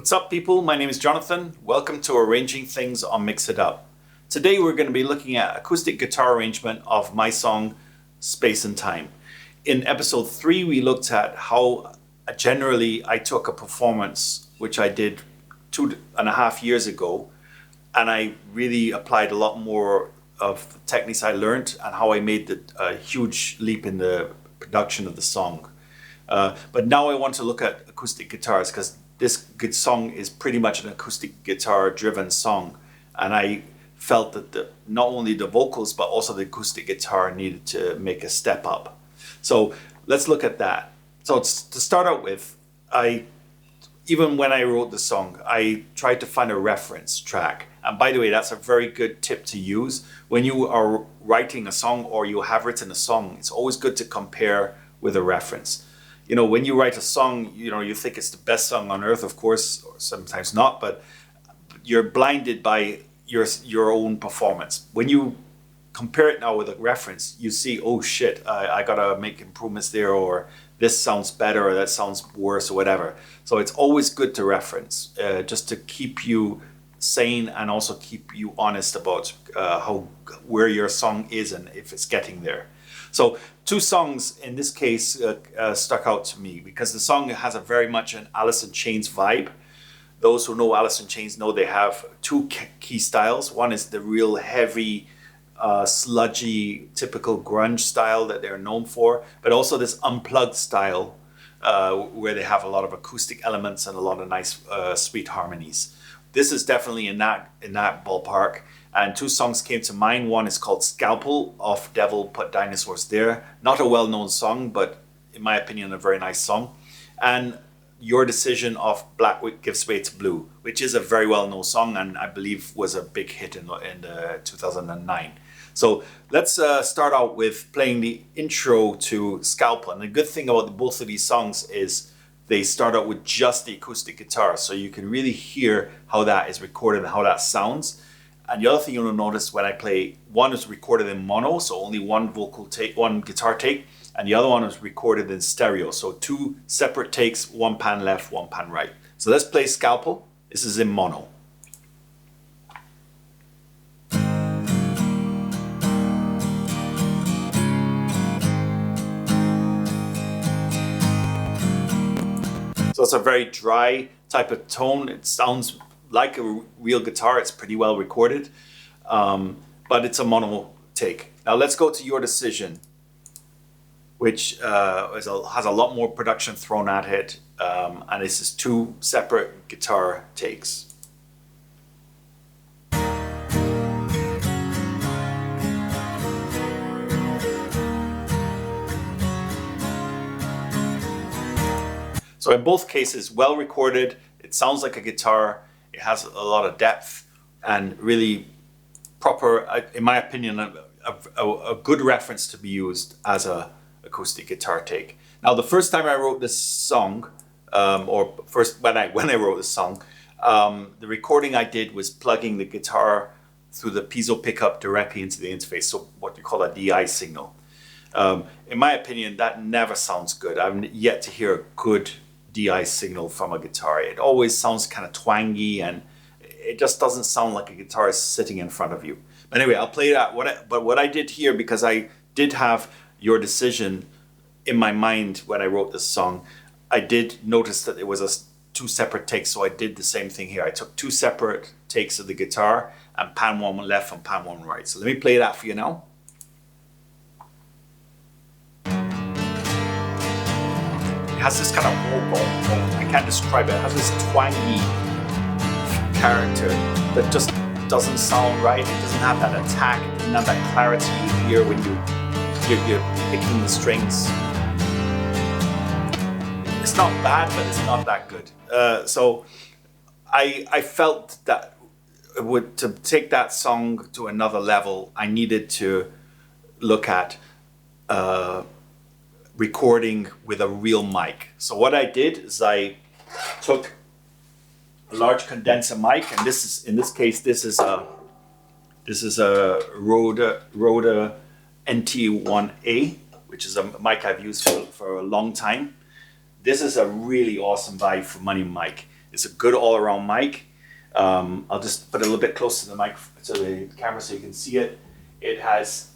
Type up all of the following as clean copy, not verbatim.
What's up, people? My name is Jonathan. Welcome to Arranging Things on Mix It Up. Today we're going to be looking at acoustic guitar arrangement of my song Space and Time. In episode 3 we looked at how generally I took a performance which I did 2.5 years ago, and I really applied a lot more of the techniques I learned and how I made a huge leap in the production of the song. But now I want to look at acoustic guitars, because this good song is pretty much an acoustic guitar driven song, and I felt that not only the vocals but also the acoustic guitar needed to make a step up. So let's look at that. So to start out with, even when I wrote the song, I tried to find a reference track. And by the way, that's a very good tip to use when you are writing a song or you have written a song. It's always good to compare with a reference. You know, when you write a song, you think it's the best song on earth, of course, or sometimes not, but you're blinded by your own performance. When you compare it now with a reference, you see, oh shit, I gotta make improvements there, or this sounds better, or that sounds worse, or whatever. So it's always good to reference, just to keep you sane and also keep you honest about where your song is and if it's getting there. So 2 songs in this case stuck out to me because the song has a very much an Alice in Chains vibe. Those who know Alice in Chains know they have 2 key styles. One is the real heavy, sludgy, typical grunge style that they're known for, but also this unplugged style where they have a lot of acoustic elements and a lot of nice, sweet harmonies. This is definitely in that ballpark. And 2 songs came to mind. One is called Scalpel of Devil Put Dinosaurs There. Not a well-known song, but in my opinion, a very nice song. And Your Decision of Black Gives Way to Blue, which is a very well-known song and I believe was a big hit in 2009. So let's start out with playing the intro to Scalpel. And the good thing about both of these songs is they start out with just the acoustic guitar. So you can really hear how that is recorded and how that sounds. And the other thing you'll notice when I play, one is recorded in mono, so only one guitar take, and the other one is recorded in stereo, so 2 separate takes, 1 pan left, 1 pan right. So let's play Scalpel. This is in mono. So it's a very dry type of tone. It sounds like a real guitar. It's pretty well recorded, but it's a mono take. Now let's go to Your Decision, which has a lot more production thrown at it, and this is 2 separate guitar takes. So in both cases, well recorded. It sounds like a guitar. It has a lot of depth and really proper, in my opinion, a good reference to be used as a acoustic guitar take. Now, the first time I wrote this song, or first when I wrote this song, the recording I did was plugging the guitar through the piezo pickup directly into the interface, so what you call a DI signal. In my opinion, that never sounds good. I've yet to hear a good DI signal from a guitar. It always sounds kind of twangy and it just doesn't sound like a guitar is sitting in front of you. But anyway, I'll play that. But what I did here, because I did have Your Decision in my mind when I wrote this song, I did notice that it was 2 separate takes, so I did the same thing here. I took 2 separate takes of the guitar and pan 1 left and pan 1 right. So let me play that for you now. It has this kind of I can't describe it. It has this twangy character that just doesn't sound right. It doesn't have that attack. It doesn't have that clarity you hear when you're picking the strings. It's not bad, but it's not that good. So I felt that to take that song to another level, I needed to look at recording with a real mic. So what I did is I took a large condenser mic, and in this case this is a Rode NT1A, which is a mic I've used for a long time. This is a really awesome value for money mic. It's a good all-around mic. I'll just put it a little bit closer to the mic, to the camera, so you can see it. It has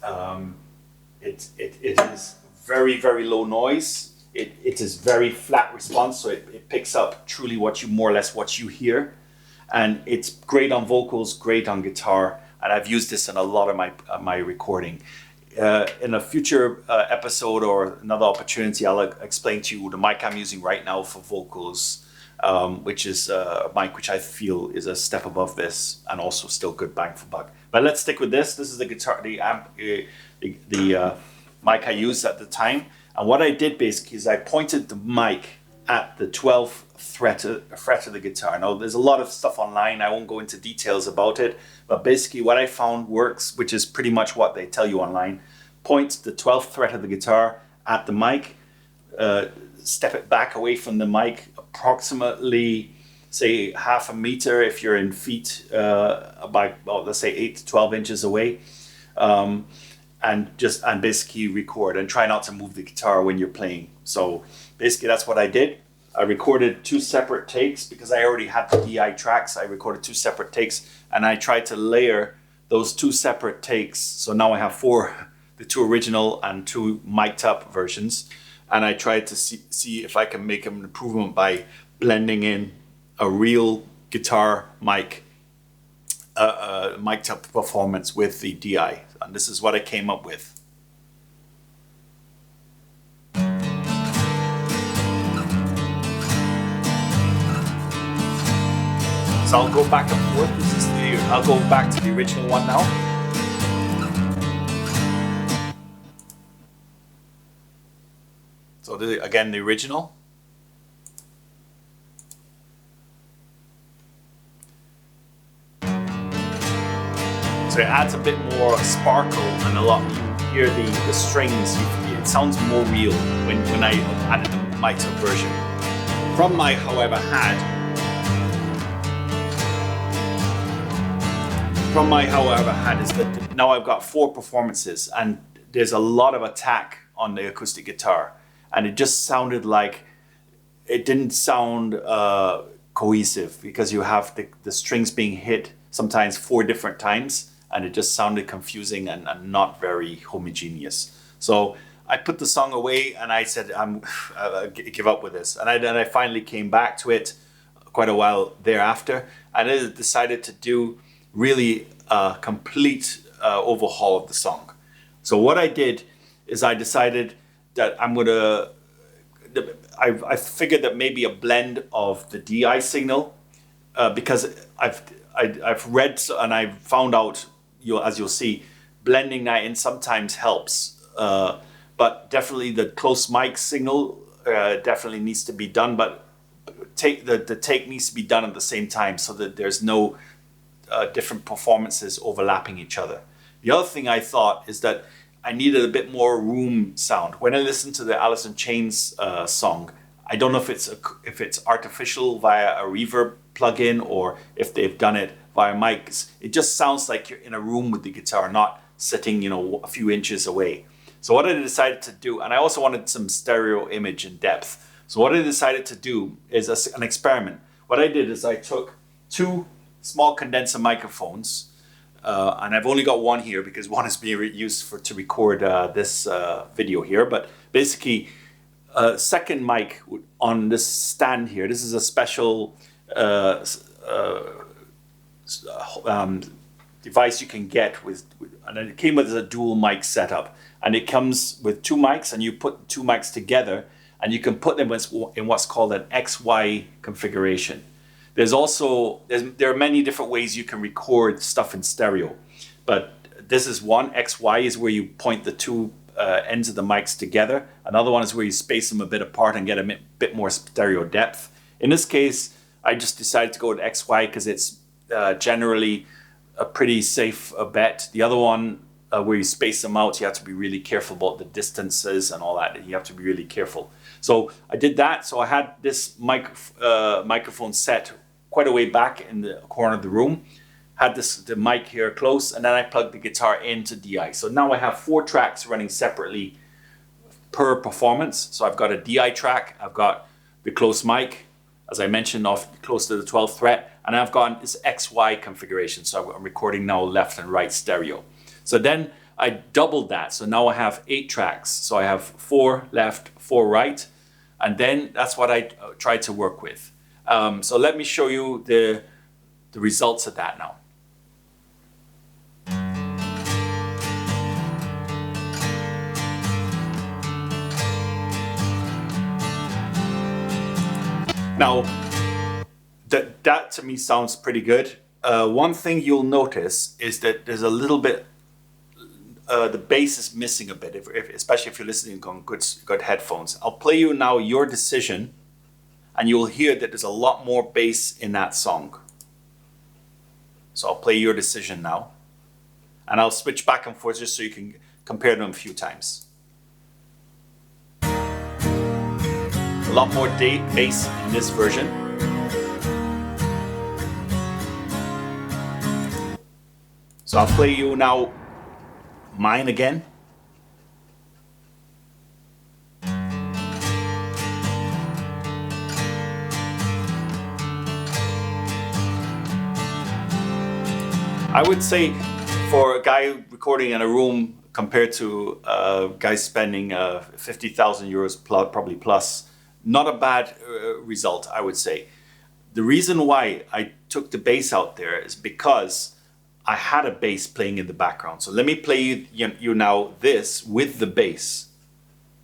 it is very, very low noise. It is very flat response, so it picks up truly what you more or less what you hear, and it's great on vocals, great on guitar, and I've used this in a lot of my recording. In a future episode or another opportunity, I'll explain to you the mic I'm using right now for vocals, which is a mic which I feel is a step above this and also still good bang for buck. But let's stick with this. This is the guitar, the mic I used at the time. And what I did basically is I pointed the mic at the 12th fret of the guitar. Now there's a lot of stuff online. I won't go into details about it, but basically what I found works, which is pretty much what they tell you online. Point the 12th fret of the guitar at the mic, step it back away from the mic approximately, say, half a meter if you're in feet, by, well, let's say 8 to 12 inches away, and basically record, and try not to move the guitar when you're playing. So basically that's what I did. I recorded 2 separate takes because I already had the DI tracks. I recorded 2 separate takes, and I tried to layer those 2 separate takes. So now I have 4, the 2 original and 2 mic'd up versions. And I tried to see if I can make an improvement by blending in a real guitar mic, mic'd up performance with the DI. And this is what I came up with. So I'll go back and forth. I'll go back to the original one now. So again, the original. So it adds a bit more sparkle and a lot. You hear the strings. It sounds more real when I added the mic'd up version. Problem I, however, had is that now I've got 4 performances, and there's a lot of attack on the acoustic guitar, and it just sounded like it didn't sound cohesive because you have the strings being hit sometimes 4 different times, and it just sounded confusing and not very homogeneous. So I put the song away and I said, I give up with this. And I finally came back to it quite a while thereafter, and I decided to do really a complete overhaul of the song. So what I did is I decided that I figured that maybe a blend of the DI signal, because I've read and I've found out, as you'll see, blending that in sometimes helps, but definitely the close mic signal definitely needs to be done, but the take needs to be done at the same time so that there's no different performances overlapping each other. The other thing I thought is that I needed a bit more room sound. When I listen to the Alice in Chains song, I don't know if it's artificial via a reverb plugin or if they've done it via mics. It just sounds like you're in a room with the guitar, not sitting, a few inches away. So what I decided to do, and I also wanted some stereo image and depth. So what I decided to do is an experiment. What I did is I took 2 small condenser microphones, and I've only got one here because one is being used to record this video here. But basically, second mic on this stand here. This is a special device you can get and it came with a dual mic setup, and it comes with 2 mics, and you put 2 mics together, and you can put them in what's called an XY configuration. There are many different ways you can record stuff in stereo, but this is one. XY is where you point the 2 ends of the mics together. Another one is where you space them a bit apart and get a bit more stereo depth. In this case, I just decided to go with XY because it's generally a pretty safe bet. The other one, where you space them out, you have to be really careful about the distances and all that. You have to be really careful. So I did that. So I had this microphone set quite a way back in the corner of the room. Had the mic here close, and then I plugged the guitar into DI. So now I have 4 tracks running separately per performance. So I've got a DI track, I've got the close mic, as I mentioned, off close to the 12th fret, and I've got this XY configuration. So I'm recording now left and right stereo. So then I doubled that. So now I have 8 tracks. So I have 4 left, 4 right, and then that's what I tried to work with. So let me show you the results of that now. Now, that to me sounds pretty good. One thing you'll notice is that there's a little bit, the bass is missing a bit, especially if you're listening on good headphones. I'll play you now Your Decision, and you'll hear that there's a lot more bass in that song. So I'll play Your Decision now, and I'll switch back and forth just so you can compare them a few times. A lot more bass in this version. So I'll play you now mine again. I would say for a guy recording in a room compared to guys spending 50,000 euros probably plus, not a bad result, I would say. The reason why I took the bass out there is because I had a bass playing in the background. So let me play you now this with the bass.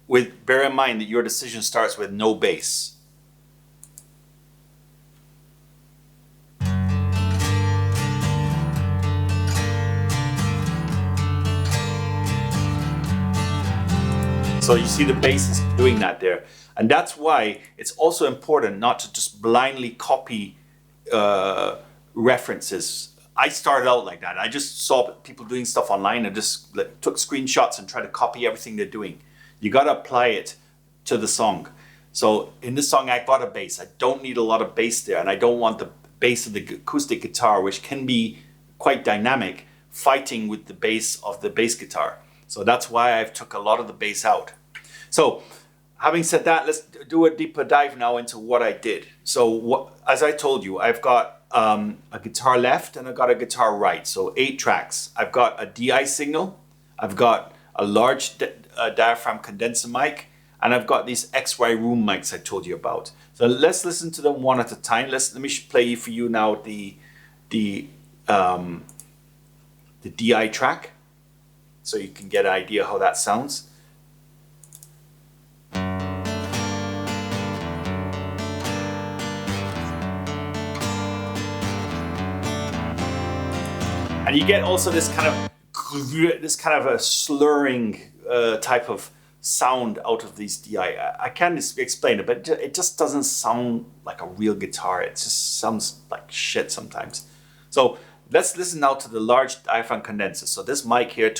Bear in mind that Your Decision starts with no bass. So you see the bass is doing that there. And that's why it's also important not to just blindly copy references. I started out like that. I just saw people doing stuff online and just took screenshots and tried to copy everything they're doing. You got to apply it to the song. So in this song, I got a bass. I don't need a lot of bass there, and I don't want the bass of the acoustic guitar, which can be quite dynamic, fighting with the bass of the bass guitar. So that's why I've took a lot of the bass out. So having said that, let's do a deeper dive now into what I did. So as I told you, I've got a guitar left and I've got a guitar right. So 8 tracks. I've got a DI signal. I've got a large diaphragm condenser mic. And I've got these XY room mics I told you about. So let's listen to them one at a time. Let me play for you now the DI track, so you can get an idea how that sounds. And you get also this kind of a slurring type of sound out of these DI. I can't explain it, but it just doesn't sound like a real guitar. It just sounds like shit sometimes. So let's listen now to the large diaphragm condenser. So this mic here,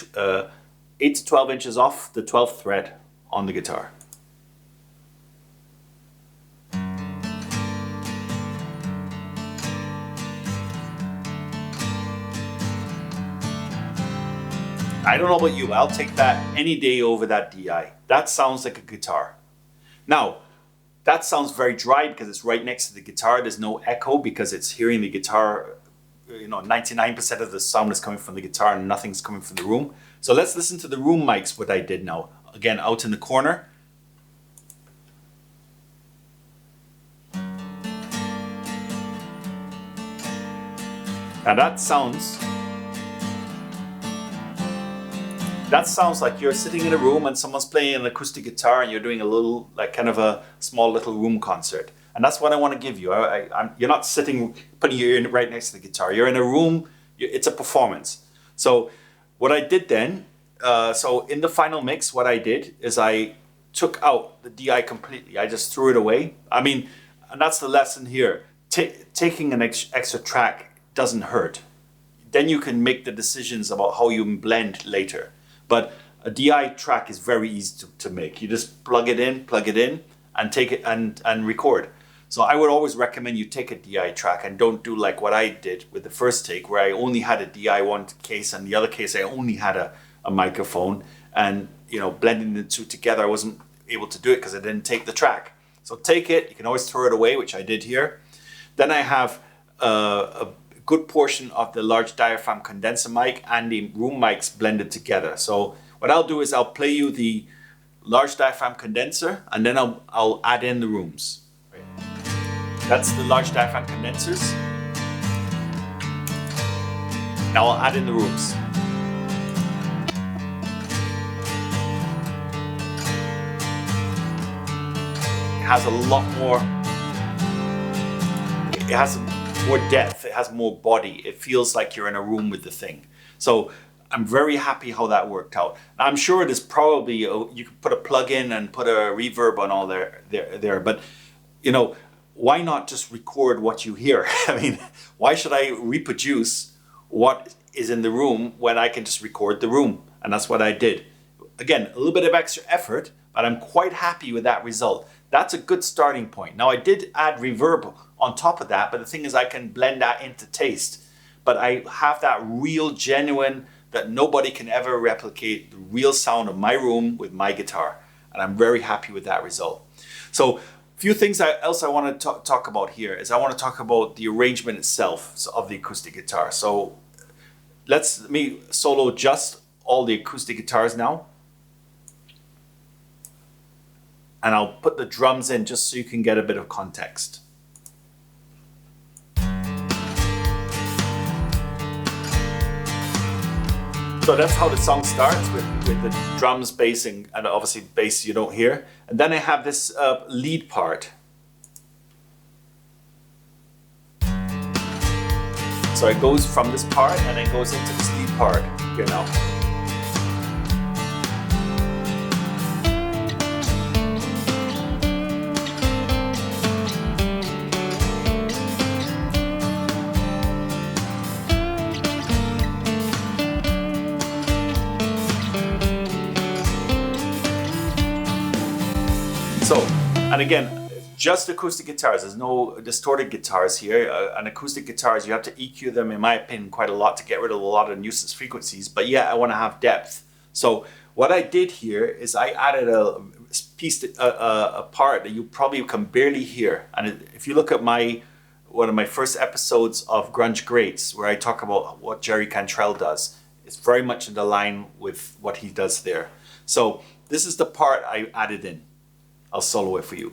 8 to 12 inches off the 12th fret on the guitar. I don't know about you, I'll take that any day over that DI. That sounds like a guitar. Now, that sounds very dry because it's right next to the guitar. There's no echo because it's hearing the guitar. 99% of the sound is coming from the guitar and nothing's coming from the room. So let's listen to the room mics, what I did now. Again, out in the corner. Now that sounds like you're sitting in a room and someone's playing an acoustic guitar and you're doing a little, like kind of a small little room concert. And that's what I want to give you. You're not sitting, putting your ear right next to the guitar. You're in a room, it's a performance. So what I did then, so in the final mix, what I did is I took out the DI completely. I just threw it away. I mean, and that's the lesson here. Taking an extra track doesn't hurt. Then you can make the decisions about how you blend later. But a DI track is very easy to make. You just plug it in, and take it and record. So I would always recommend you take a DI track and don't do like what I did with the first take, where I only had a DI one case and the other case I only had a microphone, and blending the two together I wasn't able to do it because I didn't take the track. So take it, you can always throw it away, which I did here. Then I have a good portion of the large diaphragm condenser mic and the room mics blended together. So what I'll do is I'll play you the large diaphragm condenser and then I'll add in the rooms. That's the large diaphragm condensers. Now I'll add in the rooms. It has a lot more, it has more depth, it has more body. It feels like you're in a room with the thing. So I'm very happy how that worked out. Now, I'm sure there's probably, you could put a plug in and put a reverb on all there, but you know, why not just record what you hear? I mean, why should I reproduce what is in the room when I can just record the room? And that's what I did. Again, a little bit of extra effort, but I'm quite happy with that result. That's a good starting point. Now I did add reverb on top of that, but the thing is I can blend that into taste. But I have that real genuine, that nobody can ever replicate, the real sound of my room with my guitar. And I'm very happy with that result. So a few things else I want to talk about here is I want to talk about the arrangement itself of the acoustic guitar. So let me solo just all the acoustic guitars now. And I'll put the drums in just so you can get a bit of context. So that's how the song starts with the drums, bass, and obviously bass you don't hear. And then I have this lead part. So it goes from this part and then goes into this lead part here now. So, and again, just acoustic guitars, there's no distorted guitars here. And acoustic guitars, you have to EQ them, in my opinion, quite a lot to get rid of a lot of nuisance frequencies. But yeah, I want to have depth. So what I did here is I added a piece, a part that you probably can barely hear. And if you look at one of my first episodes of Grunge Greats, where I talk about what Jerry Cantrell does, it's very much in the line with what he does there. So this is the part I added in. I'll solo it for you.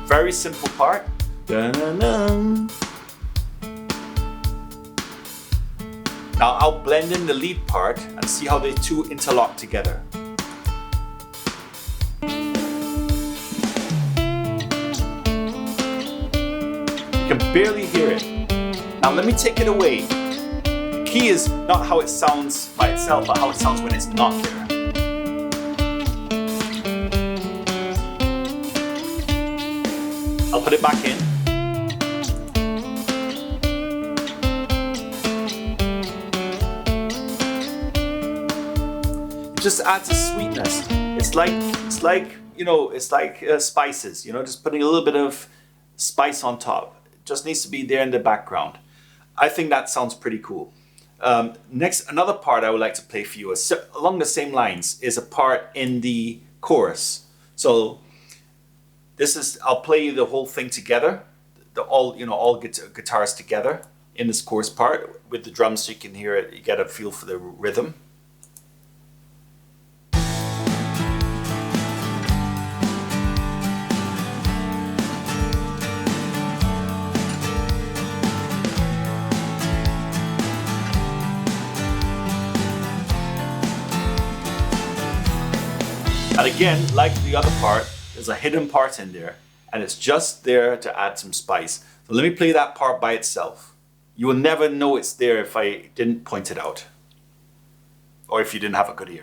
Very simple part. Dun-dun-dun. Now I'll blend in the lead part and see how the two interlock together. You can barely hear it. Now let me take it away. The key is not how it sounds by itself, but how it sounds when it's not there. I'll put it back in. It just adds a sweetness. It's like you know, it's like spices. You know, just putting a little bit of spice on top. It just needs to be there in the background. I think that sounds pretty cool. Next, another part I would like to play for you is, along the same lines, is a part in the chorus. So this is, I'll play you the whole thing together, all guitars together in this chorus part with the drums, so you can hear it, you get a feel for the rhythm. And again, like the other part, there's a hidden part in there, and it's just there to add some spice. So let me play that part by itself. You will never know it's there if I didn't point it out, or if you didn't have a good ear.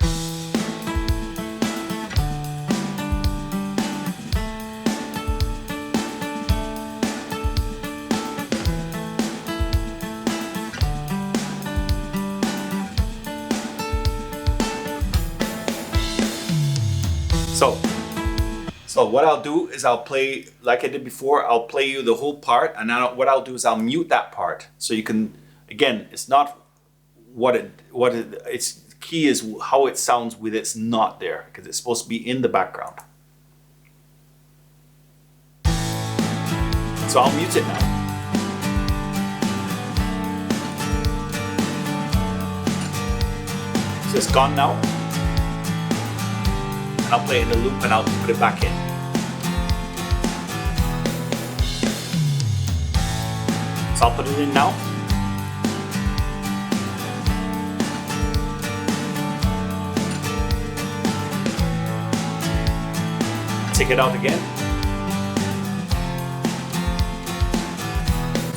So what I'll do is I'll play, like I did before, I'll play you the whole part, and now what I'll do is I'll mute that part so you can Again, it's not it's key is how it sounds with it's not there, because it's supposed to be in the background. So I'll mute it now. So it's gone now. And I'll play it in a loop and I'll put it back in. So I'll put it in now. Take it out again.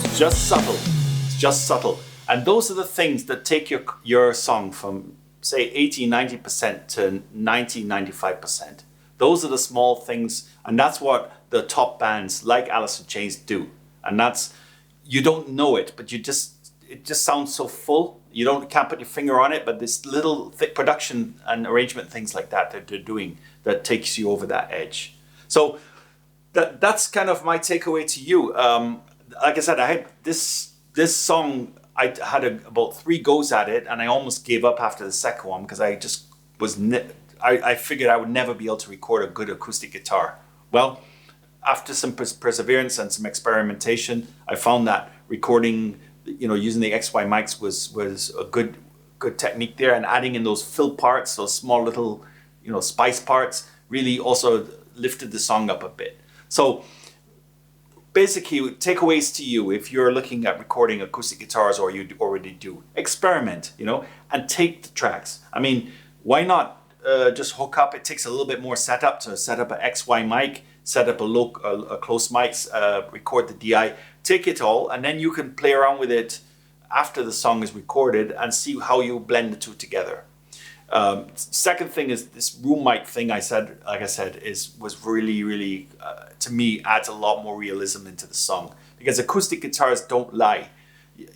It's just subtle. It's just subtle. And those are the things that take your song from, say, 80-90% to 90-95%. Those are the small things, and that's what the top bands like Alice in Chains do. And that's, you don't know it, but it just sounds so full. You can't put your finger on it, but this little thick production and arrangement things like that they're doing that takes you over that edge. So that's kind of my takeaway to you. Like I said, I had this song. I had about 3 goes at it, and I almost gave up after the second one because I just was. I figured I would never be able to record a good acoustic guitar. Well, after some perseverance and some experimentation, I found that recording, using the XY mics was a good technique there, and adding in those fill parts, those small little, spice parts, really also lifted the song up a bit. So basically, takeaways to you if you're looking at recording acoustic guitars, or you already do, experiment, and take the tracks. I mean, why not just hook up? It takes a little bit more setup to set up an XY mic, set up a close mics, record the DI, take it all, and then you can play around with it after the song is recorded and see how you blend the two together. Second thing is this room mic thing. Like I said, was really to me adds a lot more realism into the song, because acoustic guitars don't lie.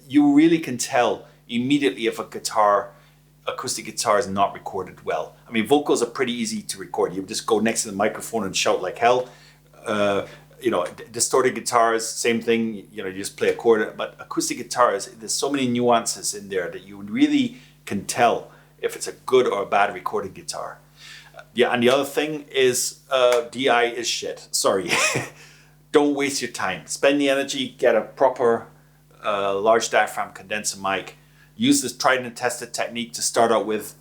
You really can tell immediately if acoustic guitar is not recorded well. I mean, vocals are pretty easy to record. You just go next to the microphone and shout like hell. Distorted guitars, same thing. You just play a chord. But acoustic guitars, there's so many nuances in there that you really can tell if it's a good or a bad recorded guitar. And the other thing is DI is shit. Sorry. Don't waste your time. Spend the energy, get a proper large diaphragm condenser mic. Use this tried and tested technique to start out with,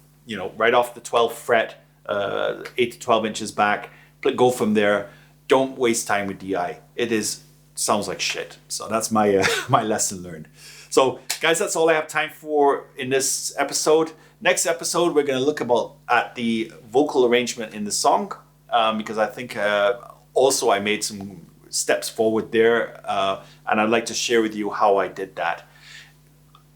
right off the 12th fret, 8 to 12 inches back. Go from there. Don't waste time with DI. Sounds like shit. So that's my my lesson learned. So guys, that's all I have time for in this episode. Next episode, we're going to look at the vocal arrangement in the song, because I think also I made some steps forward there, and I'd like to share with you how I did that.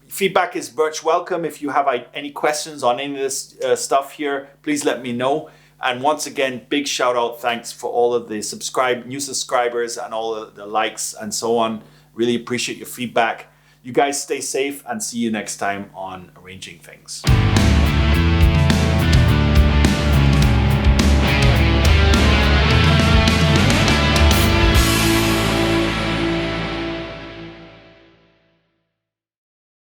Feedback is much welcome. If you have any questions on any of this stuff here, please let me know. And once again, big shout out, thanks for all of the new subscribers and all of the likes and so on. Really appreciate your feedback. You guys stay safe, and see you next time on Arranging Things.